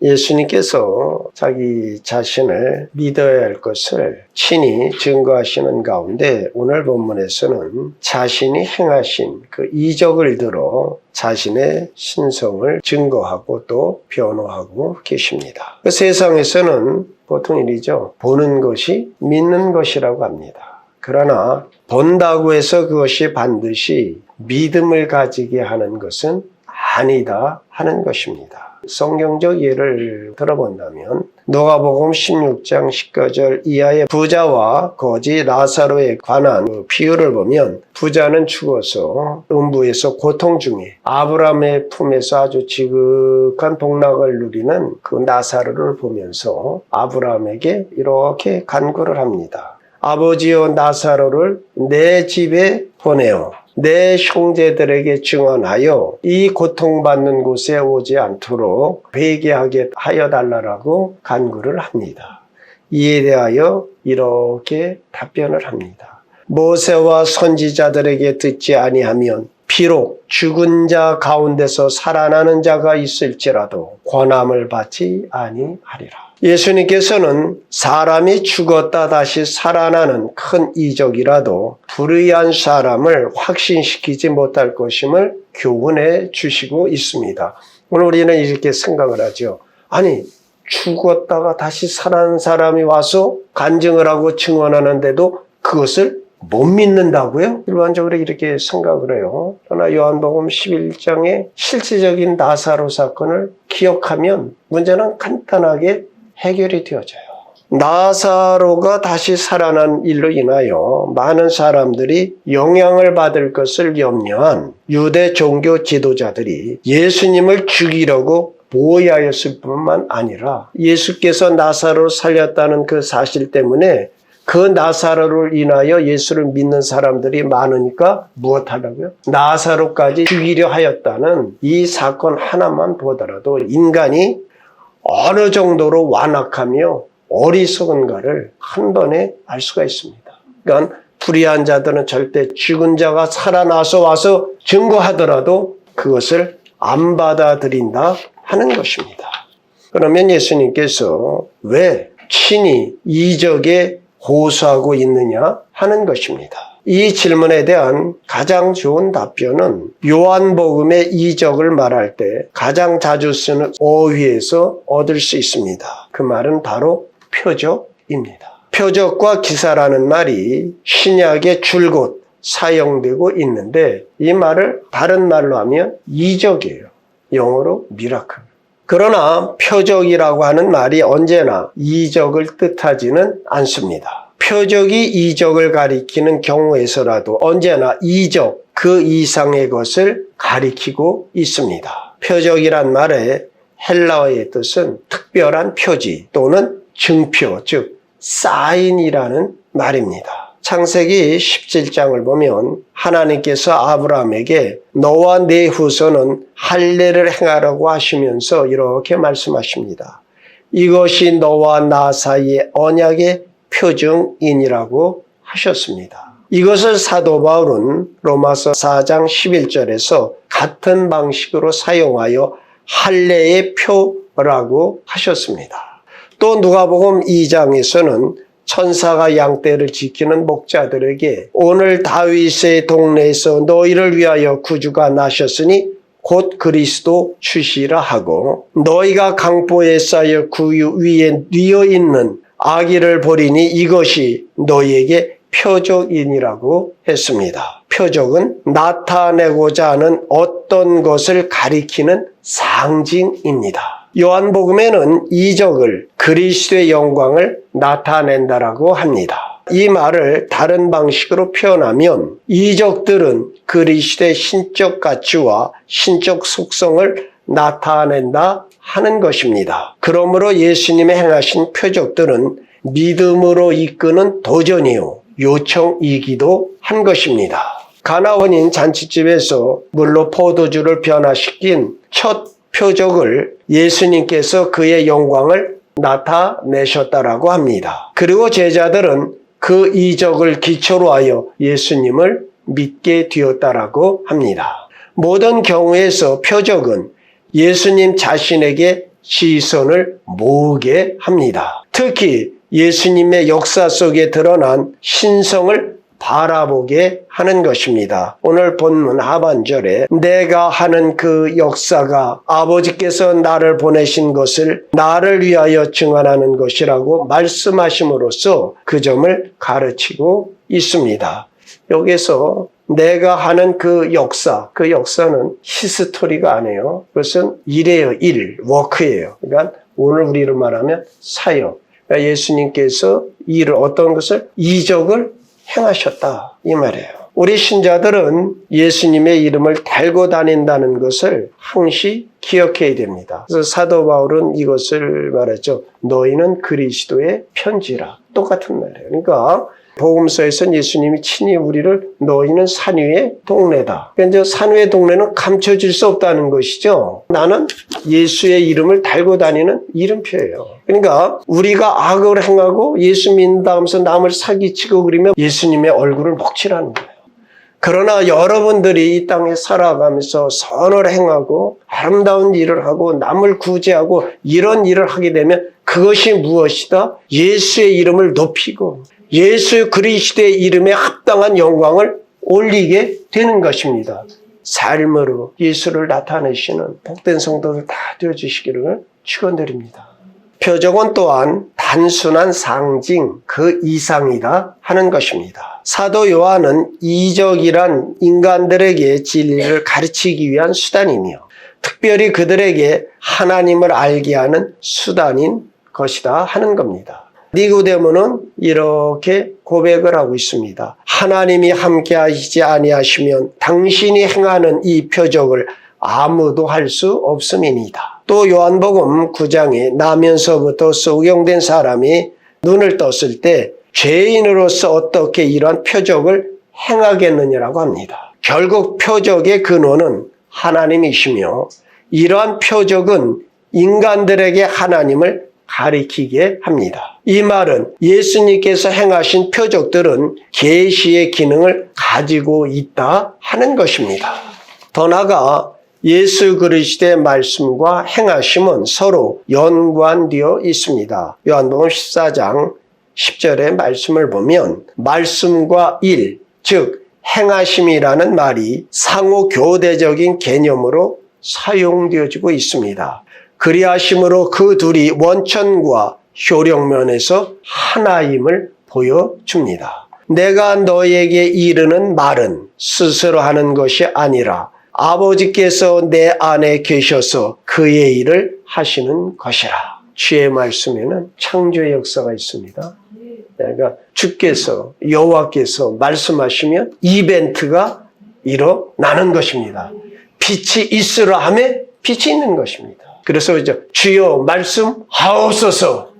예수님께서 자기 자신을 믿어야 할 것을 친히 증거하시는 가운데 오늘 본문에서는 자신이 행하신 그 이적을 들어 자신의 신성을 증거하고 또 변호하고 계십니다. 그 세상에서는 보통 일이죠. 보는 것이 믿는 것이라고 합니다. 그러나 본다고 해서 그것이 반드시 믿음을 가지게 하는 것은 아니다 하는 것입니다. 성경적 예를 들어본다면 누가복음 16장 19절 이하의 부자와 거지 라사로에 관한 그 비유를 보면 부자는 죽어서 음부에서 고통 중에 아브라함의 품에서 아주 지극한 복락을 누리는 그 나사로를 보면서 아브라함에게 이렇게 간구를 합니다. 아버지여 나사로를 내 집에 보내어 내 형제들에게 증언하여 이 고통받는 곳에 오지 않도록 회개하게 하여 달라고 간구를 합니다. 이에 대하여 이렇게 답변을 합니다. 모세와 선지자들에게 듣지 아니하면 비록 죽은 자 가운데서 살아나는 자가 있을지라도 권함을 받지 아니하리라. 예수님께서는 사람이 죽었다 다시 살아나는 큰 이적이라도 불의한 사람을 확신시키지 못할 것임을 교훈해 주시고 있습니다. 오늘 우리는 이렇게 생각을 하죠. 아니, 죽었다가 다시 살아난 사람이 와서 간증을 하고 증언하는데도 그것을 못 믿는다고요? 일반적으로 이렇게 생각을 해요. 그러나 요한복음 11장의 실질적인 나사로 사건을 기억하면 문제는 간단하게 해결이 되어져요. 나사로가 다시 살아난 일로 인하여 많은 사람들이 영향을 받을 것을 염려한 유대 종교 지도자들이 예수님을 죽이려고 모의하였을 뿐만 아니라 예수께서 나사로를 살렸다는 그 사실 때문에 그 나사로를 인하여 예수를 믿는 사람들이 많으니까 무엇하라고요? 나사로까지 죽이려 하였다는 이 사건 하나만 보더라도 인간이 어느 정도로 완악하며 어리석은가를 한 번에 알 수가 있습니다. 그러니까 불의한 자들은 절대 죽은 자가 살아나서 와서 증거하더라도 그것을 안 받아들인다 하는 것입니다. 그러면 예수님께서 왜 친히 이적에 호소하고 있느냐 하는 것입니다. 이 질문에 대한 가장 좋은 답변은 요한복음의 이적을 말할 때 가장 자주 쓰는 어휘에서 얻을 수 있습니다. 그 말은 바로 표적입니다. 표적과 기사라는 말이 신약에 줄곧 사용되고 있는데 이 말을 다른 말로 하면 이적이에요. 영어로 미라클. 그러나 표적이라고 하는 말이 언제나 이적을 뜻하지는 않습니다. 표적이 이적을 가리키는 경우에서라도 언제나 이적, 그 이상의 것을 가리키고 있습니다. 표적이란 말의 헬라어의 뜻은 특별한 표지 또는 증표, 즉 사인이라는 말입니다. 창세기 17장을 보면 하나님께서 아브라함에게 너와 네 후손은 할례를 행하라고 하시면서 이렇게 말씀하십니다. 이것이 너와 나 사이의 언약의 표징이라고 하셨습니다. 이것을 사도 바울은 로마서 4장 11절에서 같은 방식으로 사용하여 할례의 표라고 하셨습니다. 또 누가복음 2장에서는 천사가 양떼를 지키는 목자들에게 오늘 다윗의 동네에서 너희를 위하여 구주가 나셨으니 곧 그리스도 주시라 하고 너희가 강보에 쌓여 그 위에 뉘어 있는 아기를 보리니 이것이 너희에게 표적이니라고 했습니다. 표적은 나타내고자 하는 어떤 것을 가리키는 상징입니다. 요한복음에는 이적을 그리스도의 영광을 나타낸다라고 합니다. 이 말을 다른 방식으로 표현하면 이적들은 그리스도의 신적 가치와 신적 속성을 나타낸다 하는 것입니다. 그러므로 예수님의 행하신 표적들은 믿음으로 이끄는 도전이요 요청이기도 한 것입니다. 가나 혼인 잔치집에서 물로 포도주를 변화시킨 첫 표적을 예수님께서 그의 영광을 나타내셨다라고 합니다. 그리고 제자들은 그 이적을 기초로 하여 예수님을 믿게 되었다라고 합니다. 모든 경우에서 표적은 예수님 자신에게 시선을 모으게 합니다. 특히 예수님의 역사 속에 드러난 신성을 바라보게 하는 것입니다. 오늘 본문 하반절에 내가 하는 그 역사가 아버지께서 나를 보내신 것을 나를 위하여 증언하는 것이라고 말씀하심으로써 그 점을 가르치고 있습니다. 여기서 내가 하는 그 역사는 히스토리가 아니에요. 그것은 일이에요. 워크예요. 그러니까 오늘 우리로 말하면 사역. 그러니까 예수님께서 어떤 것을 이적을 행하셨다 이 말이에요. 우리 신자들은 예수님의 이름을 달고 다닌다는 것을 항시 기억해야 됩니다. 그래서 사도 바울은 이것을 말했죠. 너희는 그리스도의 편지라. 똑같은 말이에요. 그러니까 복음서에서는 예수님이 친히 우리를 너희는 산 위의 동네다. 그러니까 산 위의 동네는 감춰질 수 없다는 것이죠. 나는 예수의 이름을 달고 다니는 이름표예요. 그러니까 우리가 악을 행하고 예수 믿는다면서 남을 사기치고 그러면 예수님의 얼굴을 먹칠하는 거예요. 그러나 여러분들이 이 땅에 살아가면서 선을 행하고 아름다운 일을 하고 남을 구제하고 이런 일을 하게 되면 그것이 무엇이다? 예수의 이름을 높이고 예수 그리스도의 이름에 합당한 영광을 올리게 되는 것입니다. 삶으로 예수를 나타내시는 복된 성도들 다 되어주시기를 축원드립니다. 표적은 또한 단순한 상징 그 이상이다 하는 것입니다. 사도 요한은 이적이란 인간들에게 진리를 가르치기 위한 수단이며 특별히 그들에게 하나님을 알게 하는 수단인 것이다 하는 겁니다. 니고데모는 이렇게 고백을 하고 있습니다. 하나님이 함께 하시지 아니하시면 당신이 행하는 이 표적을 아무도 할 수 없음이니이다. 또 요한복음 9장에 나면서부터 소경된 사람이 눈을 떴을 때 죄인으로서 어떻게 이러한 표적을 행하겠느냐라고 합니다. 결국 표적의 근원은 하나님이시며 이러한 표적은 인간들에게 하나님을 가리키게 합니다. 이 말은 예수님께서 행하신 표적들은 계시의 기능을 가지고 있다 하는 것입니다. 더 나아가 예수 그리스도의 말씀과 행하심은 서로 연관되어 있습니다. 요한복음 14장 10절의 말씀을 보면 말씀과 일, 즉 행하심이라는 말이 상호 교대적인 개념으로 사용되어지고 있습니다. 그리하심으로 그 둘이 원천과 효력면에서 하나임을 보여줍니다. 내가 너에게 이르는 말은 스스로 하는 것이 아니라 아버지께서 내 안에 계셔서 그의 일을 하시는 것이라. 주의 말씀에는 창조의 역사가 있습니다. 그러니까 주께서 여호와께서 말씀하시면 이벤트가 일어나는 것입니다. 빛이 있으라 하매 빛이 있는 것입니다. 그래서 이제 주여 말씀하옵소서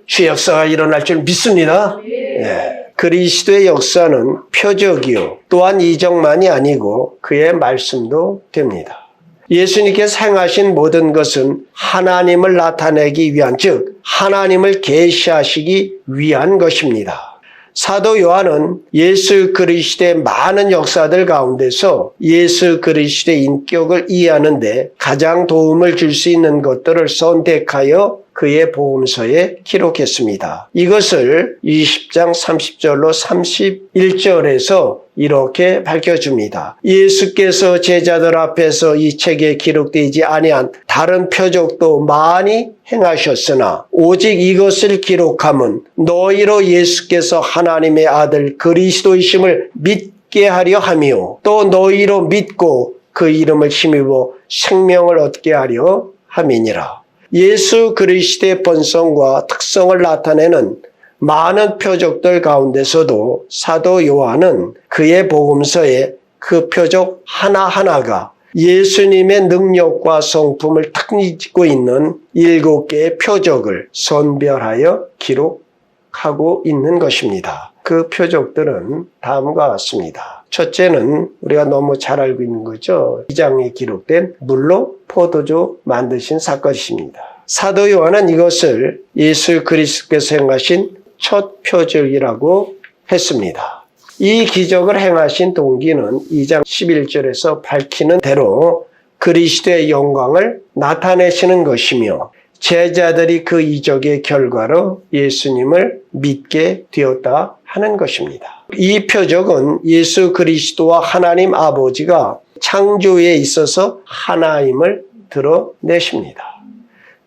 주의 역사가 일어날 줄 믿습니다. 네. 그리스도의 역사는 표적이요 또한 이적만이 아니고 그의 말씀도 됩니다. 예수님께서 행하신 모든 것은 하나님을 나타내기 위한 즉 하나님을 계시하시기 위한 것입니다. 사도 요한은 예수 그리스도의 많은 역사들 가운데서 예수 그리스도의 인격을 이해하는 데 가장 도움을 줄 수 있는 것들을 선택하여 그의 복음서에 기록했습니다. 이것을 20장 30절로 31절에서 이렇게 밝혀줍니다. 예수께서 제자들 앞에서 이 책에 기록되지 아니한 다른 표적도 많이 행하셨으나 오직 이것을 기록함은 너희로 예수께서 하나님의 아들 그리스도이심을 믿게 하려 함이요 또 너희로 믿고 그 이름을 힘입어 생명을 얻게 하려 함이니라. 예수 그리스도의 본성과 특성을 나타내는 많은 표적들 가운데서도 사도 요한은 그의 복음서에 그 표적 하나하나가 예수님의 능력과 성품을 탁지고 있는 7개의 표적을 선별하여 기록하고 있는 것입니다. 그 표적들은 다음과 같습니다. 첫째는 우리가 너무 잘 알고 있는 거죠. 2장에 기록된 물로 포도주 만드신 사건이십니다. 사도 요한은 이것을 예수 그리스도께서 행하신 첫 표적이라고 했습니다. 이 기적을 행하신 동기는 2장 11절에서 밝히는 대로 그리스도의 영광을 나타내시는 것이며 제자들이 그 이적의 결과로 예수님을 믿게 되었다 하는 것입니다. 이 표적은 예수 그리스도와 하나님 아버지가 창조에 있어서 하나임을 드러내십니다.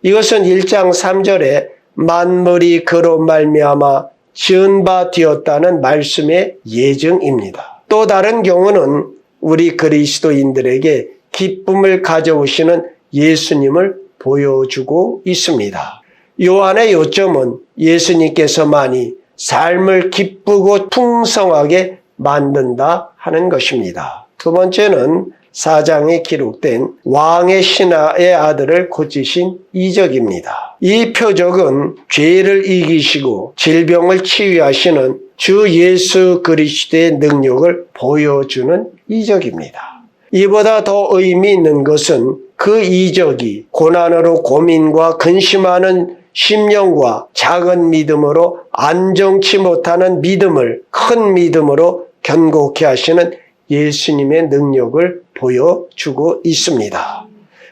이것은 1장 3절에 만물이 그로 말미암아 지은 바 되었다는 말씀의 예증입니다. 또 다른 경우는 우리 그리스도인들에게 기쁨을 가져오시는 예수님을 보여주고 있습니다. 요한의 요점은 예수님께서만이 삶을 기쁘고 풍성하게 만든다 하는 것입니다. 두 번째는 4장에 기록된 왕의 신하의 아들을 고치신 이적입니다. 이 표적은 죄를 이기시고 질병을 치유하시는 주 예수 그리스도의 능력을 보여주는 이적입니다. 이보다 더 의미 있는 것은 그 이적이 고난으로 고민과 근심하는 심령과 작은 믿음으로 안정치 못하는 믿음을 큰 믿음으로 견고케 하시는 예수님의 능력을 보여주고 있습니다.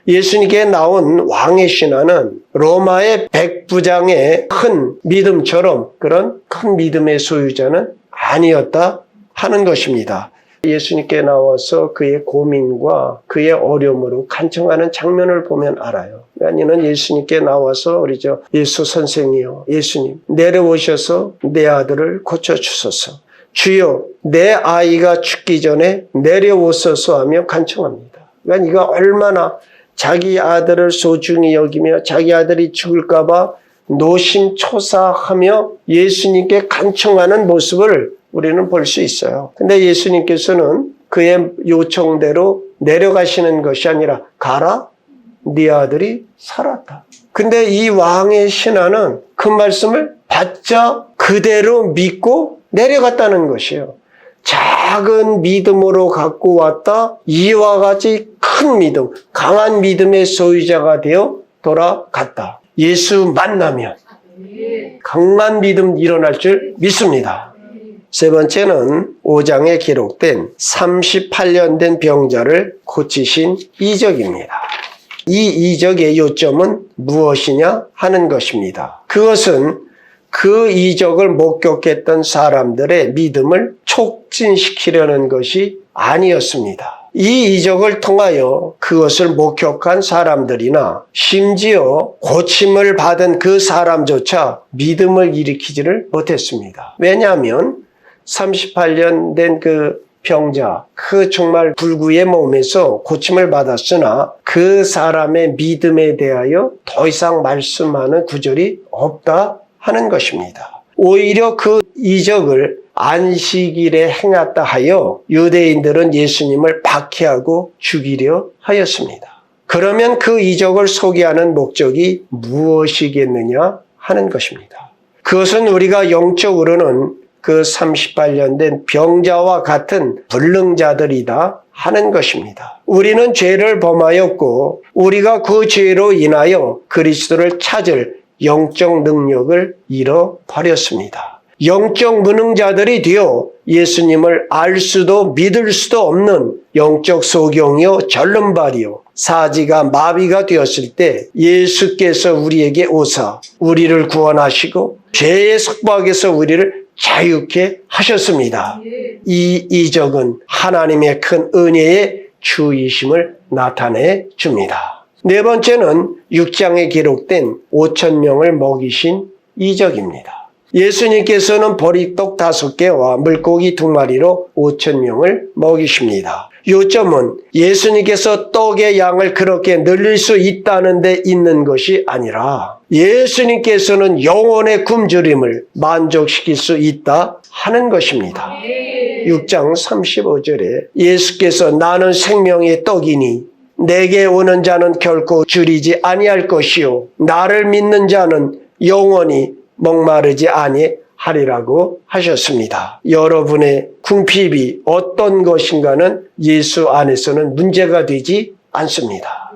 예수님께 나온 왕의 신하는 로마의 백부장의 큰 믿음처럼 그런 큰 믿음의 소유자는 아니었다 하는 것입니다. 예수님께 나와서 그의 고민과 그의 어려움으로 간청하는 장면을 보면 알아요. 아니는 예수님께 나와서 예수 선생이요, 예수님 내려오셔서 내 아들을 고쳐주소서. 주여 내 아이가 죽기 전에 내려오소서 하며 간청합니다. 그러니까 이가 얼마나 자기 아들을 소중히 여기며 자기 아들이 죽을까 봐 노심초사하며 예수님께 간청하는 모습을 우리는 볼 수 있어요. 근데 예수님께서는 그의 요청대로 내려가시는 것이 아니라 가라, 네 아들이 살았다. 근데 이 왕의 신하는 그 말씀을 받자 그대로 믿고 내려갔다는 것이에요. 작은 믿음으로 갖고 왔다 이와 같이 큰 믿음, 강한 믿음의 소유자가 되어 돌아갔다. 예수 만나면 강한 믿음 일어날 줄 믿습니다. 세 번째는 5장에 기록된 38년 된 병자를 고치신 이적입니다. 이 이적의 요점은 무엇이냐 하는 것입니다. 그것은 그 이적을 목격했던 사람들의 믿음을 촉진시키려는 것이 아니었습니다. 이 이적을 통하여 그것을 목격한 사람들이나 심지어 고침을 받은 그 사람조차 믿음을 일으키지를 못했습니다. 왜냐하면 38년 된 그 병자, 그 정말 불구의 몸에서 고침을 받았으나 그 사람의 믿음에 대하여 더 이상 말씀하는 구절이 없다 하는 것입니다. 오히려 그 이적을 안식일에 행했다 하여 유대인들은 예수님을 박해하고 죽이려 하였습니다. 그러면 그 이적을 소개하는 목적이 무엇이겠느냐 하는 것입니다. 그것은 우리가 영적으로는 그 38년 된 병자와 같은 불능자들이다 하는 것입니다. 우리는 죄를 범하였고 우리가 그 죄로 인하여 그리스도를 찾을 영적 능력을 잃어버렸습니다. 영적 무능자들이 되어 예수님을 알 수도 믿을 수도 없는 영적 소경이요 절름발이요 사지가 마비가 되었을 때 예수께서 우리에게 오사 우리를 구원하시고 죄의 속박에서 우리를 자유케 하셨습니다. 이 이적은 하나님의 큰 은혜의 주이심을 나타내 줍니다. 네 번째는 6장에 기록된 5,000명을 먹이신 이적입니다. 예수님께서는 보리떡 5개와 물고기 2마리로 5,000명을 먹이십니다. 요점은 예수님께서 떡의 양을 그렇게 늘릴 수 있다는 데 있는 것이 아니라 예수님께서는 영혼의 굶주림을 만족시킬 수 있다 하는 것입니다. 6장 35절에 예수께서 나는 생명의 떡이니 내게 오는 자는 결코 줄이지 아니할 것이요 나를 믿는 자는 영원히 목마르지 아니하리라고 하셨습니다. 여러분의 궁핍이 어떤 것인가는 예수 안에서는 문제가 되지 않습니다.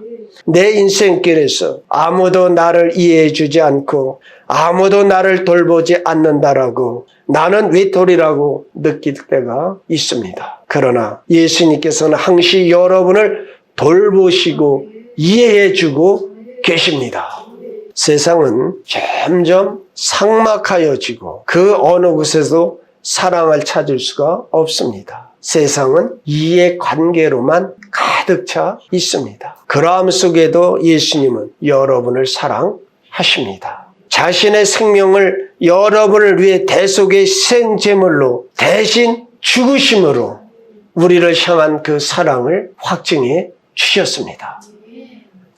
내 인생길에서 아무도 나를 이해해 주지 않고 아무도 나를 돌보지 않는다라고 나는 외톨이라고 느낄 때가 있습니다. 그러나 예수님께서는 항시 여러분을 돌보시고 이해해 주고 계십니다. 세상은 점점 삭막하여지고 그 어느 곳에도 사랑을 찾을 수가 없습니다. 세상은 이해관계로만 가득 차 있습니다. 그러함 속에도 예수님은 여러분을 사랑하십니다. 자신의 생명을 여러분을 위해 대속의 희생제물로 대신 죽으심으로 우리를 향한 그 사랑을 확증해 주셨습니다.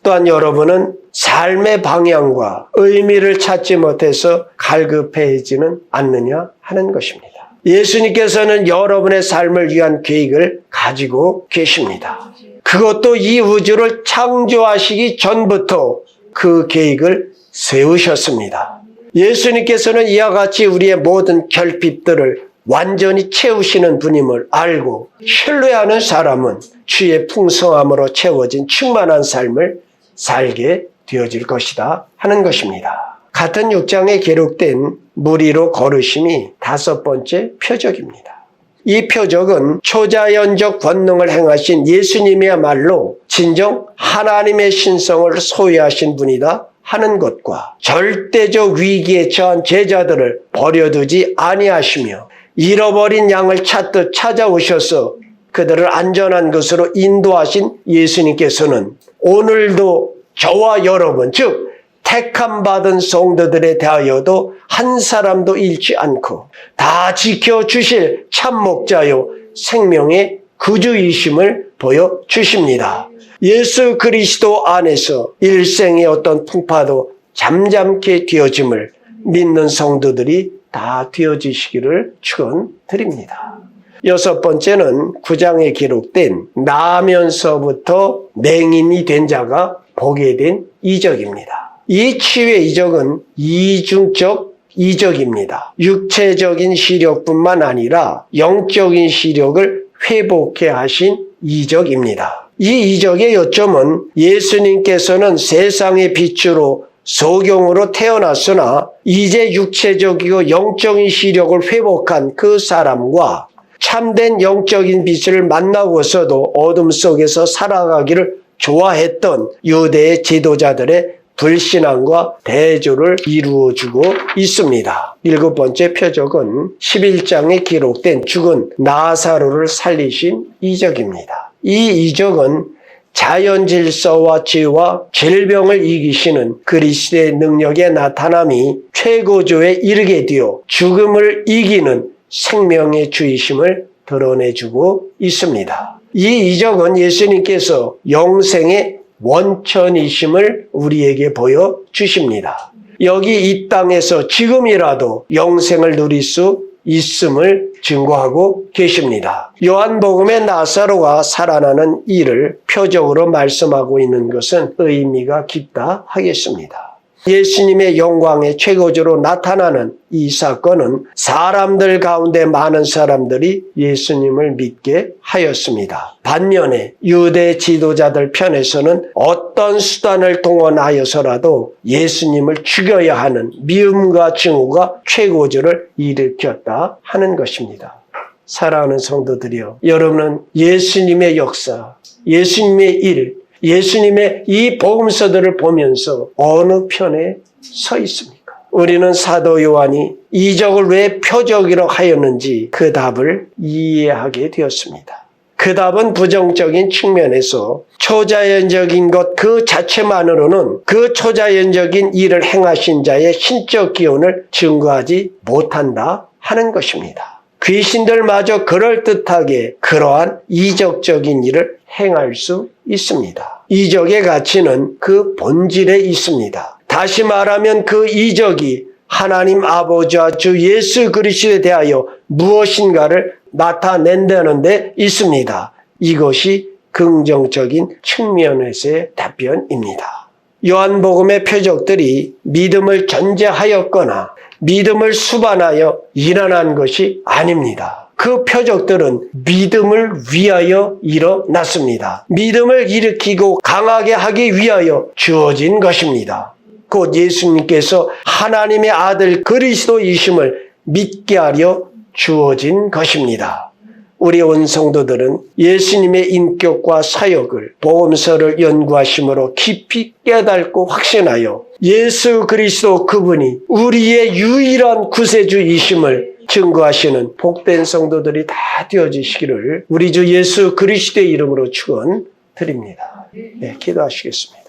또한 여러분은 삶의 방향과 의미를 찾지 못해서 갈급해지는 않느냐 하는 것입니다. 예수님께서는 여러분의 삶을 위한 계획을 가지고 계십니다. 그것도 이 우주를 창조하시기 전부터 그 계획을 세우셨습니다. 예수님께서는 이와 같이 우리의 모든 결핍들을 완전히 채우시는 분임을 알고 신뢰하는 사람은 주의 풍성함으로 채워진 충만한 삶을 살게 되어질 것이다 하는 것입니다. 같은 6장에 기록된 무리로 걸으심이 5번째 표적입니다. 이 표적은 초자연적 권능을 행하신 예수님이야말로 진정 하나님의 신성을 소유하신 분이다 하는 것과 절대적 위기에 처한 제자들을 버려두지 아니하시며 잃어버린 양을 찾듯 찾아오셔서 그들을 안전한 것으로 인도하신 예수님께서는 오늘도 저와 여러분, 즉 택함 받은 성도들에 대하여도 한 사람도 잃지 않고 다 지켜주실 참목자요 생명의 구주이심을 보여주십니다. 예수 그리스도 안에서 일생의 어떤 풍파도 잠잠케 되어짐을 믿는 성도들이 다 되어지시기를 축원드립니다. 6번째는 9장에 기록된 나면서부터 맹인이 된 자가 보게 된 이적입니다. 이 치유의 이적은 이중적 이적입니다. 육체적인 시력뿐만 아니라 영적인 시력을 회복해 하신 이적입니다. 이 이적의 요점은 예수님께서는 세상의 빛으로 소경으로 태어났으나 이제 육체적이고 영적인 시력을 회복한 그 사람과 참된 영적인 빛을 만나고서도 어둠 속에서 살아가기를 좋아했던 유대의 지도자들의 불신앙과 대조를 이루어주고 있습니다. 7번째 표적은 11장에 기록된 죽은 나사로를 살리신 이적입니다. 이 이적은 자연 질서와 죄와 질병을 이기시는 그리스도의 능력의 나타남이 최고조에 이르게 되어 죽음을 이기는 생명의 주이심을 드러내주고 있습니다. 이 이적은 예수님께서 영생의 원천이심을 우리에게 보여주십니다. 여기 이 땅에서 지금이라도 영생을 누릴 수 있음을 증거하고 계십니다. 요한복음의 나사로가 살아나는 일을 표적으로 말씀하고 있는 것은 의미가 깊다 하겠습니다. 예수님의 영광의 최고조로 나타나는 이 사건은 사람들 가운데 많은 사람들이 예수님을 믿게 하였습니다. 반면에 유대 지도자들 편에서는 어떤 수단을 동원하여서라도 예수님을 죽여야 하는 미움과 증오가 최고조를 일으켰다 하는 것입니다. 사랑하는 성도들이여, 여러분은 예수님의 역사, 예수님의 일, 예수님의 이 복음서들을 보면서 어느 편에 서 있습니까? 우리는 사도 요한이 이적을 왜 표적이라고 하였는지 그 답을 이해하게 되었습니다. 그 답은 부정적인 측면에서 초자연적인 것 그 자체만으로는 그 초자연적인 일을 행하신 자의 신적 기원을 증거하지 못한다 하는 것입니다. 귀신들마저 그럴듯하게 그러한 이적적인 일을 행할 수 있습니다. 이적의 가치는 그 본질에 있습니다. 다시 말하면 그 이적이 하나님 아버지와 주 예수 그리스도에 대하여 무엇인가를 나타낸다는 데 있습니다. 이것이 긍정적인 측면에서의 답변입니다. 요한복음의 표적들이 믿음을 전제하였거나 믿음을 수반하여 일어난 것이 아닙니다. 그 표적들은 믿음을 위하여 일어났습니다. 믿음을 일으키고 강하게 하기 위하여 주어진 것입니다. 곧 예수님께서 하나님의 아들 그리스도이심을 믿게 하려 주어진 것입니다. 우리 온 성도들은 예수님의 인격과 사역을 복음서를 연구하심으로 깊이 깨닫고 확신하여 예수 그리스도 그분이 우리의 유일한 구세주이심을 증거하시는 복된 성도들이 다 되어지시기를 우리 주 예수 그리스도의 이름으로 축원드립니다. 네, 기도하시겠습니다.